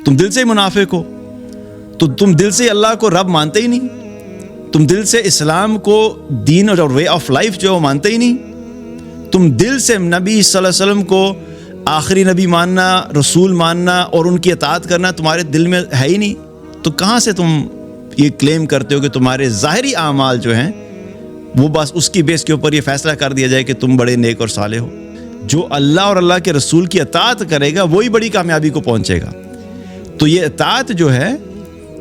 تم دل سے منافق ہو، تو تم دل سے اللہ کو رب مانتے ہی نہیں، تم دل سے اسلام کو دین اور وے آف لائف جو ہے وہ مانتے ہی نہیں، تم دل سے نبی صلی اللہ علیہ وسلم کو آخری نبی ماننا، رسول ماننا اور ان کی اطاعت کرنا تمہارے دل میں ہے ہی نہیں، تو کہاں سے تم یہ کلیم کرتے ہو کہ تمہارے ظاہری اعمال جو ہیں وہ بس اس کی بیس کے اوپر یہ فیصلہ کر دیا جائے کہ تم بڑے نیک اور صالح ہو؟ جو اللہ اور اللہ کے رسول کی اطاعت کرے گا وہی بڑی کامیابی کو پہنچے گا۔ تو یہ اطاعت جو ہے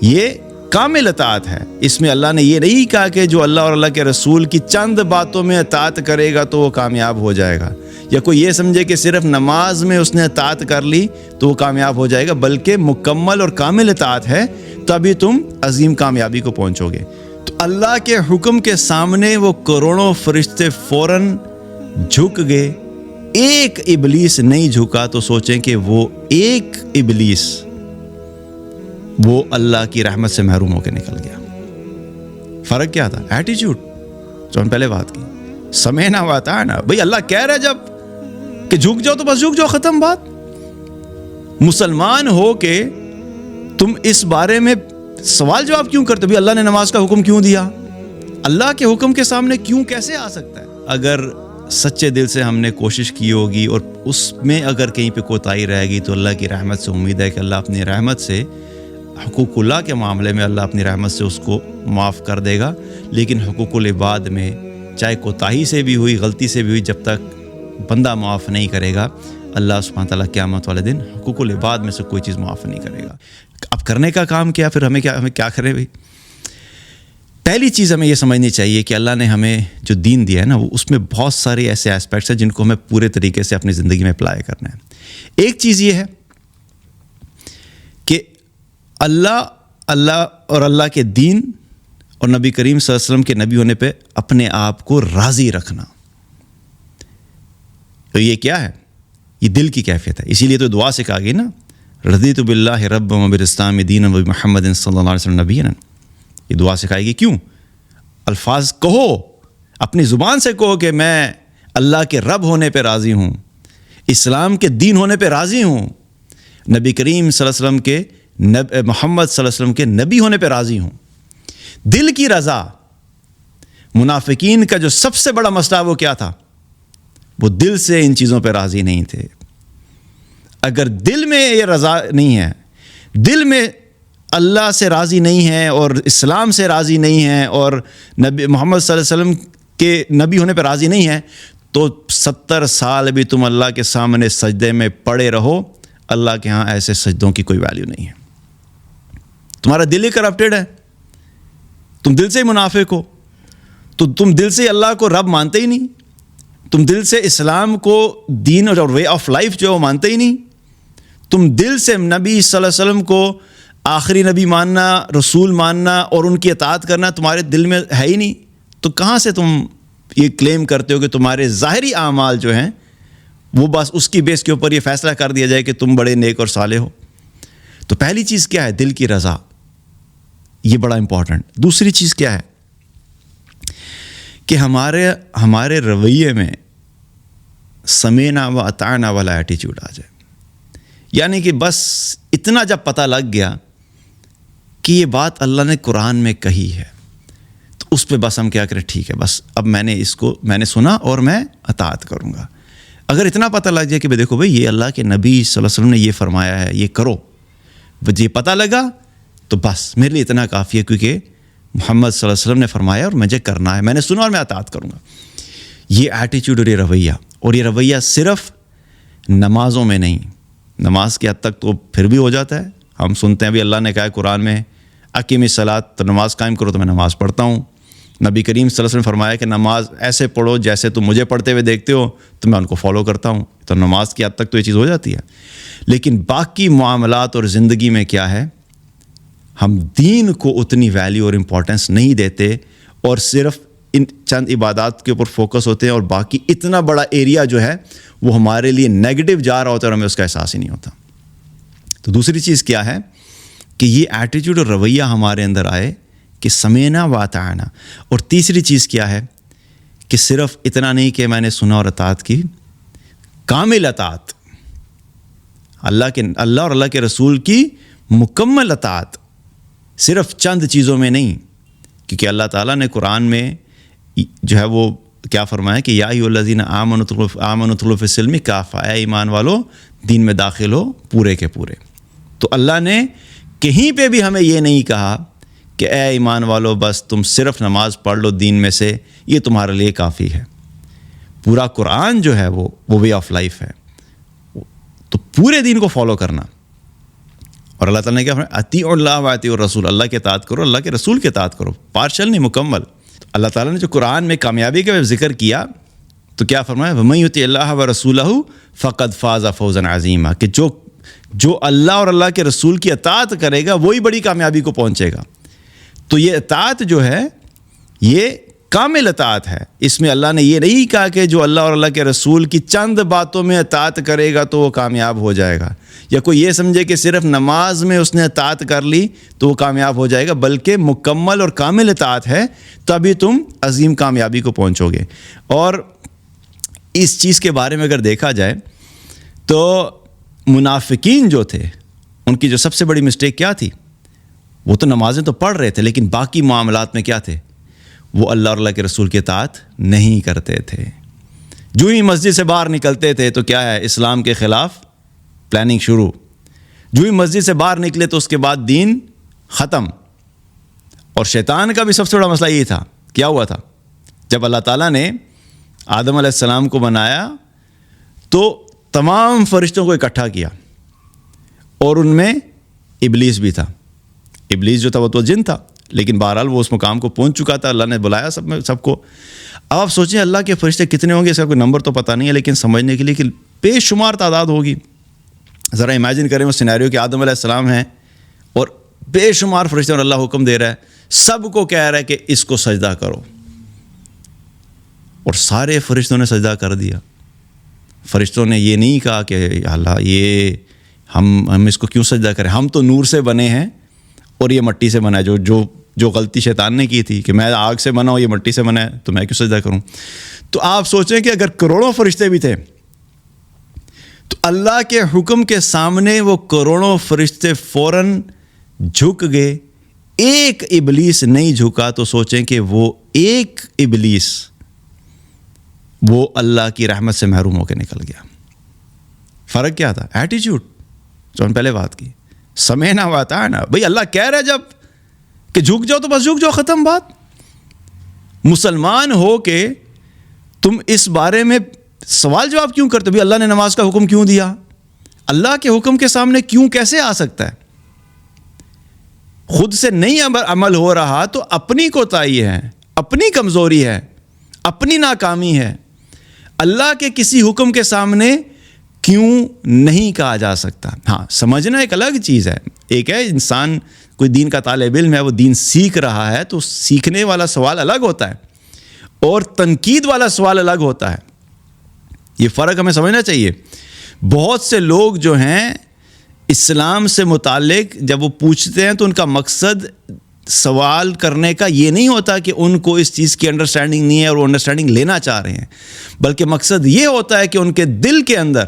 یہ کامل اطاعت ہے، اس میں اللہ نے یہ نہیں کہا کہ جو اللہ اور اللہ کے رسول کی چند باتوں میں اطاعت کرے گا تو وہ کامیاب ہو جائے گا، یا کوئی یہ سمجھے کہ صرف نماز میں اس نے اطاعت کر لی تو وہ کامیاب ہو جائے گا، بلکہ مکمل اور کامل اطاعت ہے تبھی تم عظیم کامیابی کو پہنچو گے۔ تو اللہ کے حکم کے سامنے وہ کروڑوں فرشتے فوراً جھک گئے، ایک ابلیس نہیں جھکا، تو سوچیں کہ وہ ایک ابلیس وہ اللہ کی رحمت سے محروم ہو کے نکل گیا۔ فرق کیا تھا؟ ایٹیچیوڈ، جو ہم پہلے بات کی، سمعنا واطعنا۔ بھئی اللہ کہہ رہا ہے جب کہ جھک جاؤ تو بس جھک جاؤ، ختم بات۔ مسلمان ہو کے تم اس بارے میں سوال جواب کیوں کرتے؟ بھئی اللہ نے نماز کا حکم کیوں دیا؟ اللہ کے حکم کے سامنے کیوں کیسے آ سکتا ہے؟ اگر سچے دل سے ہم نے کوشش کی ہوگی اور اس میں اگر کہیں پہ کوتاہی رہے گی تو اللہ کی رحمت سے امید ہے کہ اللہ اپنی رحمت سے حقوق اللہ کے معاملے میں اللہ اپنی رحمت سے اس کو معاف کر دے گا، لیکن حقوق العباد میں چاہے کوتاہی سے بھی ہوئی، غلطی سے بھی ہوئی، جب تک بندہ معاف نہیں کرے گا اللہ سبحانہ تعالیٰ قیامت والے دن حقوق العباد میں سے کوئی چیز معاف نہیں کرے گا۔ اب کرنے کا کام کیا؟ پھر ہمیں کیا کریں بھائی؟ پہلی چیز ہمیں یہ سمجھنی چاہیے کہ اللہ نے ہمیں جو دین دیا ہے نا، وہ اس میں بہت سارے ایسے ایسپیکٹس ہیں جن کو ہمیں پورے طریقے سے اپنی زندگی میں اپلائی کرنا ہے۔ ایک چیز یہ ہے کہ اللہ اور اللہ کے دین اور نبی کریم صلی اللہ علیہ وسلم کے نبی ہونے پہ اپنے آپ کو راضی رکھنا۔ تو یہ کیا ہے؟ یہ دل کی کیفیت ہے۔ اسی لیے تو دعا سے کہا گئی نا، رضیت باللہ رب و بالاسلام دینا و محمد صلی اللہ علیہ وسلم نبینا۔ یہ دعا سکھائے گی کیوں؟ الفاظ کہو، اپنی زبان سے کہو کہ میں اللہ کے رب ہونے پہ راضی ہوں، اسلام کے دین ہونے پہ راضی ہوں، نبی کریم صلی اللہ علیہ وسلم کے محمد صلی اللہ علیہ وسلم کے نبی ہونے پہ راضی ہوں۔ دل کی رضا، منافقین کا جو سب سے بڑا مسئلہ وہ کیا تھا؟ وہ دل سے ان چیزوں پہ راضی نہیں تھے۔ اگر دل میں یہ رضا نہیں ہے، دل میں اللہ سے راضی نہیں ہے اور اسلام سے راضی نہیں ہے اور نبی محمد صلی اللہ علیہ وسلم کے نبی ہونے پہ راضی نہیں ہے، تو 70 سال بھی تم اللہ کے سامنے سجدے میں پڑے رہو، اللہ کے ہاں ایسے سجدوں کی کوئی ویلیو نہیں ہے۔ تمہارا دل ہی کرپٹڈ ہے، تم دل سے منافق ہو، تو تم دل سے اللہ کو رب مانتے ہی نہیں، تم دل سے اسلام کو دین اور وے آف لائف جو ہے وہ مانتے ہی نہیں، تم دل سے نبی صلی اللہ علیہ وسلم کو آخری نبی ماننا، رسول ماننا اور ان کی اطاعت کرنا تمہارے دل میں ہے ہی نہیں، تو کہاں سے تم یہ کلیم کرتے ہو کہ تمہارے ظاہری اعمال جو ہیں وہ بس اس کی بیس کے اوپر یہ فیصلہ کر دیا جائے کہ تم بڑے نیک اور صالح ہو؟ تو پہلی چیز کیا ہے؟ دل کی رضا، یہ بڑا امپورٹنٹ۔ دوسری چیز کیا ہے کہ ہمارے رویے میں سمینا و اطعنا والا ایٹیچیوڈ آ جائے، یعنی کہ بس اتنا جب پتہ لگ گیا کہ یہ بات اللہ نے قرآن میں کہی ہے تو اس پہ بس ہم کیا کریں؟ ٹھیک ہے، بس اب میں نے سنا اور میں اطاعت کروں گا۔ اگر اتنا پتہ لگ جائے کہ دیکھو بھئی یہ اللہ کے نبی صلی اللہ علیہ وسلم نے یہ فرمایا ہے، یہ کرو، یہ پتہ لگا تو بس میرے لیے اتنا کافی ہے، کیونکہ محمد صلی اللہ علیہ وسلم نے فرمایا اور مجھے کرنا ہے، میں نے سنا اور میں اطاعت کروں گا۔ یہ ایٹیچیوڈ اور یہ رویہ صرف نمازوں میں نہیں، نماز کی حد تک تو پھر بھی ہو جاتا ہے، ہم سنتے ہیں بھی اللہ نے کہا ہے قرآن میں اقیم الصلاۃ، تو نماز قائم کرو، تو میں نماز پڑھتا ہوں۔ نبی کریم صلی اللہ علیہ وسلم نے فرمایا کہ نماز ایسے پڑھو جیسے تم مجھے پڑھتے ہوئے دیکھتے ہو، تو میں ان کو فالو کرتا ہوں، تو نماز کی حد تک تو یہ چیز ہو جاتی ہے۔ لیکن باقی معاملات اور زندگی میں کیا ہے؟ ہم دین کو اتنی ویلیو اور امپورٹنس نہیں دیتے اور صرف ان چند عبادات کے اوپر فوکس ہوتے ہیں، اور باقی اتنا بڑا ایریا جو ہے وہ ہمارے لیے نیگیٹو جا رہا ہوتا ہے اور ہمیں اس کا احساس ہی نہیں ہوتا۔ تو دوسری چیز کیا ہے کہ یہ ایٹیٹیوڈ اور رویہ ہمارے اندر آئے کہ سمینا و اطعنا۔ اور تیسری چیز کیا ہے کہ صرف اتنا نہیں کہ میں نے سنا اور اطاعت کی، کامل اطاعت۔ اللہ اور اللہ کے رسول کی مکمل اطاعت، صرف چند چیزوں میں نہیں، کیونکہ اللہ تعالیٰ نے قرآن میں جو ہے وہ کیا فرمایا کہ یا ایھا الذین آمنوا ادخلوا فی السلم کافہ، اے ایمان والو دین میں داخل ہو پورے کے پورے۔ تو اللہ نے کہیں پہ بھی ہمیں یہ نہیں کہا کہ اے ایمان والو بس تم صرف نماز پڑھ لو دین میں سے، یہ تمہارے لیے کافی ہے۔ پورا قرآن جو ہے وہ وے آف لائف ہے، تو پورے دین کو فالو کرنا۔ اور اللہ تعالیٰ نے کیا فرمایا، اطیعوا اللہ و اطیعوا الرسول، اللہ کے اطاعت کرو، اللہ کے رسول کے اطاعت کرو، پارشل نہیں، مکمل۔ اللہ تعالیٰ نے جو قرآن میں کامیابی کا ذکر کیا تو کیا فرمایا، وَمَن یُطِعِ اللَّهَ وَرَسُولَهُ فَقَدْ فَازَ فَوْزًا عَظِیمًا، کہ جو اللہ اور اللہ کے رسول کی اطاعت کرے گا وہی بڑی کامیابی کو پہنچے گا۔ تو یہ اطاعت جو ہے یہ کامل اطاعت ہے، اس میں اللہ نے یہ نہیں کہا کہ جو اللہ اور اللہ کے رسول کی چند باتوں میں اطاعت کرے گا تو وہ کامیاب ہو جائے گا، یا کوئی یہ سمجھے کہ صرف نماز میں اس نے اطاعت کر لی تو وہ کامیاب ہو جائے گا، بلکہ مکمل اور کامل اطاعت ہے تبھی تم عظیم کامیابی کو پہنچو گے۔ اور اس چیز کے بارے میں اگر دیکھا جائے تو منافقین جو تھے ان کی جو سب سے بڑی مسٹیک کیا تھی، وہ تو نمازیں تو پڑھ رہے تھے لیکن باقی معاملات میں کیا تھے، وہ اللہ اور اللہ کے رسول کی اطاعت نہیں کرتے تھے۔ جو ہی مسجد سے باہر نکلتے تھے تو کیا ہے، اسلام کے خلاف پلاننگ شروع، جو ہی مسجد سے باہر نکلے تو اس کے بعد دین ختم۔ اور شیطان کا بھی سب سے بڑا مسئلہ یہی تھا، کیا ہوا تھا، جب اللہ تعالیٰ نے آدم علیہ السلام کو بنایا تو تمام فرشتوں کو اکٹھا کیا، اور ان میں ابلیس بھی تھا۔ ابلیس جو تھا وہ تو جن تھا، لیکن بہرحال وہ اس مقام کو پہنچ چکا تھا، اللہ نے بلایا سب کو۔ اب آپ سوچیں اللہ کے فرشتے کتنے ہوں گے، اس کا کوئی نمبر تو پتہ نہیں ہے، لیکن سمجھنے کے لیے کہ بے شمار تعداد ہوگی۔ ذرا امیجن کریں وہ سینیریو کہ آدم علیہ السلام ہیں اور بے شمار فرشتے، اور اللہ حکم دے رہا ہے، سب کو کہہ رہا ہے کہ اس کو سجدہ کرو، اور سارے فرشتوں نے سجدہ کر دیا۔ فرشتوں نے یہ نہیں کہا کہ اللہ یہ ہم اس کو کیوں سجدہ کریں، ہم تو نور سے بنے ہیں اور یہ مٹی سے بنا ہے۔ جو غلطی شیطان نے کی تھی کہ میں آگ سے بنا ہوں، یہ مٹی سے بنا ہے، تو میں کیوں سجدہ کروں۔ تو آپ سوچیں کہ اگر کروڑوں فرشتے بھی تھے تو اللہ کے حکم کے سامنے وہ کروڑوں فرشتے فوراً جھک گئے، ایک ابلیس نہیں جھکا، تو سوچیں کہ وہ ایک ابلیس وہ اللہ کی رحمت سے محروم ہو کے نکل گیا۔ فرق کیا تھا، ایٹیچیوڈ، جو ہم پہلے بات کی، سمعنا واطعنا۔ بھئی اللہ کہہ رہا ہے جب کہ جھک جاؤ تو بس جھک جاؤ، ختم بات۔ مسلمان ہو کے تم اس بارے میں سوال جواب کیوں کرتے ہو، بھی اللہ نے نماز کا حکم کیوں دیا، اللہ کے حکم کے سامنے کیوں کیسے آ سکتا ہے؟ خود سے نہیں عمل ہو رہا تو اپنی کوتاہی ہے، اپنی کمزوری ہے، اپنی ناکامی ہے۔ اللہ کے کسی حکم کے سامنے کیوں نہیں کہا جا سکتا؟ ہاں، سمجھنا ایک الگ چیز ہے۔ ایک ہے انسان کوئی دین کا طالب علم ہے، وہ دین سیکھ رہا ہے تو سیکھنے والا سوال الگ ہوتا ہے اور تنقید والا سوال الگ ہوتا ہے۔ یہ فرق ہمیں سمجھنا چاہیے۔ بہت سے لوگ جو ہیں اسلام سے متعلق جب وہ پوچھتے ہیں تو ان کا مقصد سوال کرنے کا یہ نہیں ہوتا کہ ان کو اس چیز کی انڈرسٹینڈنگ نہیں ہے اور وہ انڈرسٹینڈنگ لینا چاہ رہے ہیں، بلکہ مقصد یہ ہوتا ہے کہ ان کے دل کے اندر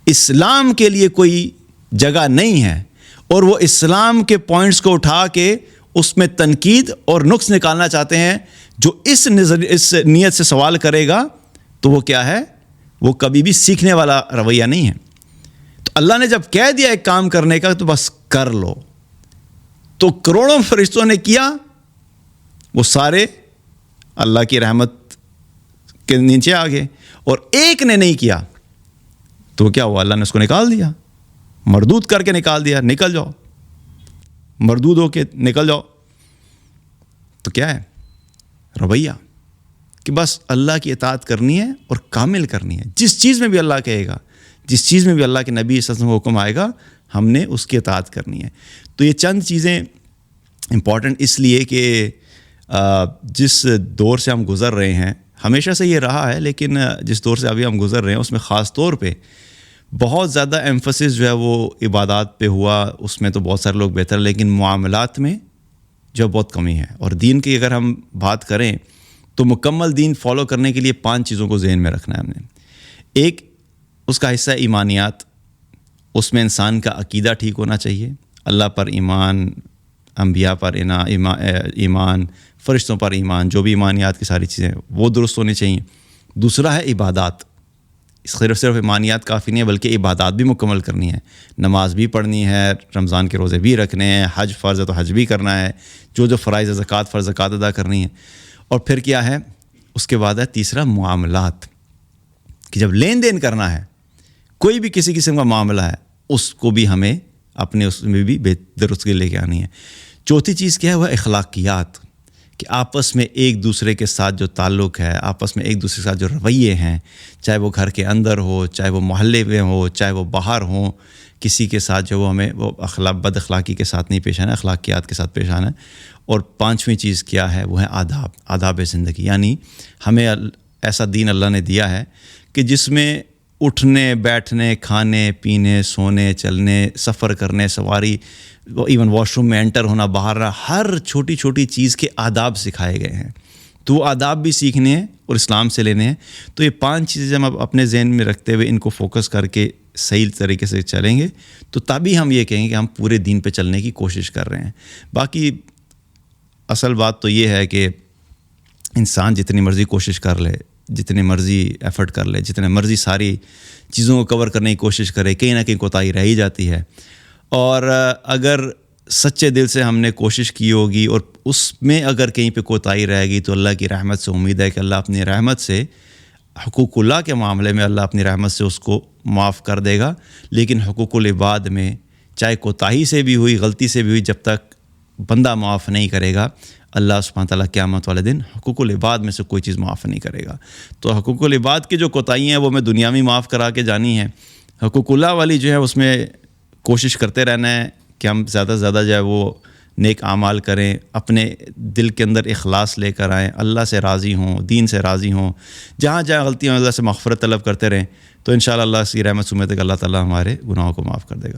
اسلام کے لیے کوئی جگہ نہیں ہے، اور وہ اسلام کے پوائنٹس کو اٹھا کے اس میں تنقید اور نقص نکالنا چاہتے ہیں۔ جو اس نیت سے سوال کرے گا تو وہ کیا ہے، وہ کبھی بھی سیکھنے والا رویہ نہیں ہے۔ تو اللہ نے جب کہہ دیا ایک کام کرنے کا تو بس کر لو، تو کروڑوں فرشتوں نے کیا، وہ سارے اللہ کی رحمت کے نیچے آ گئے، اور ایک نے نہیں کیا تو کیا ہوا، اللہ نے اس کو نکال دیا، مردود کر کے نکال دیا، نکل جاؤ، مردود ہو کے نکل جاؤ۔ تو کیا ہے رویہ کہ بس اللہ کی اطاعت کرنی ہے اور کامل کرنی ہے، جس چیز میں بھی اللہ کہے گا، جس چیز میں بھی اللہ کے نبی صلی اللہ علیہ وسلم کا حکم آئے گا ہم نے اس کی اطاعت کرنی ہے۔ تو یہ چند چیزیں امپورٹنٹ اس لیے کہ جس دور سے ہم گزر رہے ہیں، ہمیشہ سے یہ رہا ہے لیکن جس دور سے ابھی ہم گزر رہے ہیں اس میں خاص طور پہ بہت زیادہ ایمفسس جو ہے وہ عبادات پہ ہوا، اس میں تو بہت سارے لوگ بہتر، لیکن معاملات میں جو بہت کمی ہے۔ اور دین کی اگر ہم بات کریں تو مکمل دین فالو کرنے کے لیے 5 چیزوں کو ذہن میں رکھنا ہے ہم نے۔ ایک اس کا حصہ ہے ایمانیات، اس میں انسان کا عقیدہ ٹھیک ہونا چاہیے، اللہ پر ایمان، انبیاء پر ایمان، فرشتوں پر ایمان، جو بھی ایمانیات کی ساری چیزیں وہ درست ہونی چاہیے۔ دوسرا ہے عبادات، صرف ایمانیات کافی نہیں ہے بلکہ عبادات بھی مکمل کرنی ہے، نماز بھی پڑھنی ہے، رمضان کے روزے بھی رکھنے ہیں، حج فرض ہے تو حج بھی کرنا ہے، جو فرائض زکوٰۃ فرض زکوٰۃ ادا کرنی ہے۔ اور پھر کیا ہے اس کے بعد ہے تیسرا معاملات، کہ جب لین دین کرنا ہے، کوئی بھی کسی قسم کا معاملہ ہے، اس کو بھی ہمیں اپنے اس میں بھی بے درستگی لے کے آنی ہے۔ چوتھی چیز کیا ہے، وہ اخلاقیات، کہ آپس میں ایک دوسرے کے ساتھ جو تعلق ہے، آپس میں ایک دوسرے کے ساتھ جو رویے ہیں، چاہے وہ گھر کے اندر ہو، چاہے وہ محلے میں ہو، چاہے وہ باہر ہوں، کسی کے ساتھ جو وہ ہمیں وہ بد اخلاقی کے ساتھ نہیں پیش آنا، اخلاقیات کے ساتھ پیش آنا ہے۔ اور پانچویں چیز کیا ہے، وہ ہے آداب زندگی، یعنی ہمیں ایسا دین اللہ نے دیا ہے کہ جس میں اٹھنے بیٹھنے، کھانے پینے، سونے چلنے، سفر کرنے، سواری، ایون واش روم میں انٹر ہونا، باہر رہا، ہر چھوٹی چھوٹی چیز کے آداب سکھائے گئے ہیں۔ تو وہ آداب بھی سیکھنے ہیں اور اسلام سے لینے ہیں۔ تو یہ 5 چیزیں ہم اپنے ذہن میں رکھتے ہوئے ان کو فوکس کر کے صحیح طریقے سے چلیں گے تو تبھی ہم یہ کہیں گے کہ ہم پورے دین پہ چلنے کی کوشش کر رہے ہیں۔ باقی اصل بات تو یہ ہے کہ انسان جتنی مرضی کوشش کر لے، جتنے مرضی ایفرٹ کر لے، جتنے مرضی ساری چیزوں کو کور کرنے کی کوشش کرے، کہیں نہ کہیں کوتاہی رہ ہی جاتی ہے۔ اور اگر سچے دل سے ہم نے کوشش کی ہوگی اور اس میں اگر کہیں پہ کوتاہی رہے گی تو اللہ کی رحمت سے امید ہے کہ اللہ اپنی رحمت سے حقوق اللہ کے معاملے میں اللہ اپنی رحمت سے اس کو معاف کر دے گا۔ لیکن حقوق العباد میں چاہے کوتاہی سے بھی ہوئی، غلطی سے بھی ہوئی، جب تک بندہ معاف نہیں کرے گا، اللہ سبحانہ تعالیٰ قیامت والے دن حقوق العباد میں سے کوئی چیز معاف نہیں کرے گا۔ تو حقوق العباد کی جو کوتاہیاں ہیں وہ میں دنیا میں معاف کرا کے جانی ہے، حقوق اللہ والی جو ہے اس میں کوشش کرتے رہنا ہے کہ ہم زیادہ سے زیادہ جو ہے وہ نیک اعمال کریں، اپنے دل کے اندر اخلاص لے کر آئیں، اللہ سے راضی ہوں، دین سے راضی ہوں، جہاں جہاں غلطیاں اللہ سے مغفرت طلب کرتے رہیں، تو انشاءاللہ اللہ کی رحمت سے امید ہے کہ اللہ تعالیٰ ہمارے گناہوں کو معاف کر دے گا۔